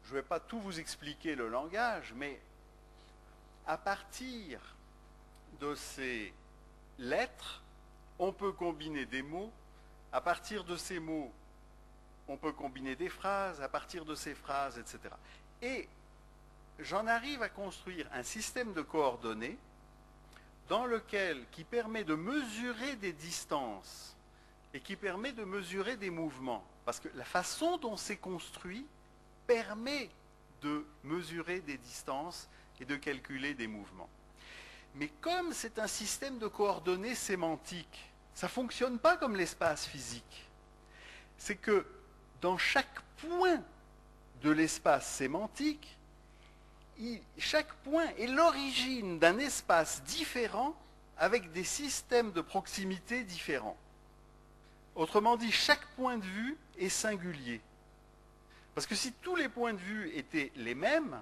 je ne vais pas tout vous expliquer le langage, mais à partir de ces lettres, on peut combiner des mots. À partir de ces mots, on peut combiner des phrases. À partir de ces phrases, etc. Et j'en arrive à construire un système de coordonnées qui permet de mesurer des distances et qui permet de mesurer des mouvements. Parce que la façon dont c'est construit permet de mesurer des distances et de calculer des mouvements. Mais comme c'est un système de coordonnées sémantiques, ça ne fonctionne pas comme l'espace physique. C'est que dans chaque point de l'espace sémantique, chaque point est l'origine d'un espace différent avec des systèmes de proximité différents. Autrement dit, chaque point de vue est singulier. Parce que si tous les points de vue étaient les mêmes,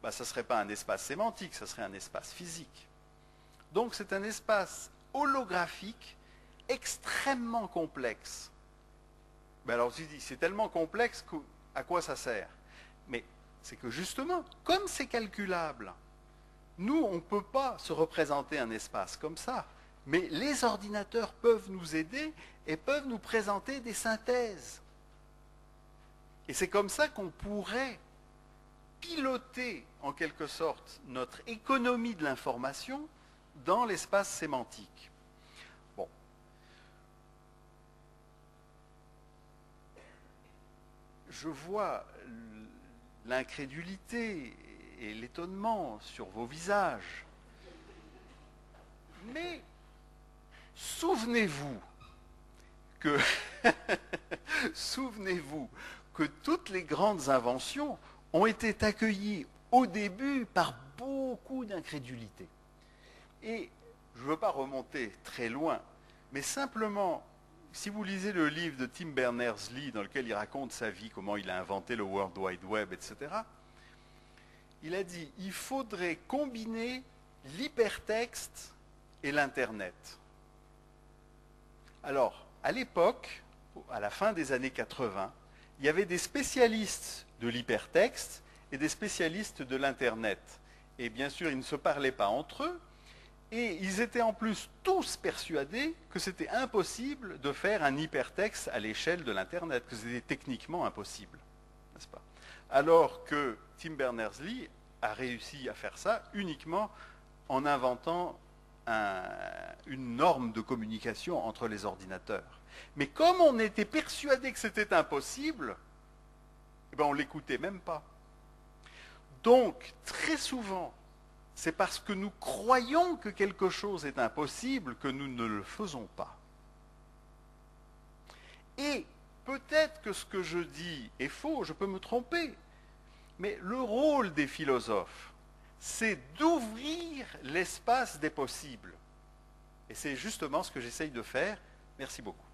ça ne serait pas un espace sémantique, ça serait un espace physique. Donc c'est un espace holographique extrêmement complexe. Alors je dis, c'est tellement complexe à quoi ça sert? Mais c'est que justement, comme c'est calculable, nous, on ne peut pas se représenter un espace comme ça. Mais les ordinateurs peuvent nous aider et peuvent nous présenter des synthèses. Et c'est comme ça qu'on pourrait piloter, en quelque sorte, notre économie de l'information dans l'espace sémantique. Bon. Je vois l'incrédulité et l'étonnement sur vos visages. Mais souvenez-vous que toutes les grandes inventions ont été accueillies au début par beaucoup d'incrédulité. Et je ne veux pas remonter très loin, mais simplement, si vous lisez le livre de Tim Berners-Lee dans lequel il raconte sa vie, comment il a inventé le World Wide Web, etc., il a dit il faudrait combiner l'hypertexte et l'Internet. Alors, à l'époque, à la fin des années 80, il y avait des spécialistes de l'hypertexte et des spécialistes de l'Internet. Et bien sûr, ils ne se parlaient pas entre eux, et ils étaient en plus tous persuadés que c'était impossible de faire un hypertexte à l'échelle de l'Internet, que c'était techniquement impossible, n'est-ce pas? Alors que Tim Berners-Lee a réussi à faire ça uniquement en inventant une norme de communication entre les ordinateurs. Mais comme on était persuadé que c'était impossible, on ne l'écoutait même pas. Donc, très souvent, c'est parce que nous croyons que quelque chose est impossible que nous ne le faisons pas. Et peut-être que ce que je dis est faux, je peux me tromper, mais le rôle des philosophes, c'est d'ouvrir l'espace des possibles. Et c'est justement ce que j'essaye de faire. Merci beaucoup.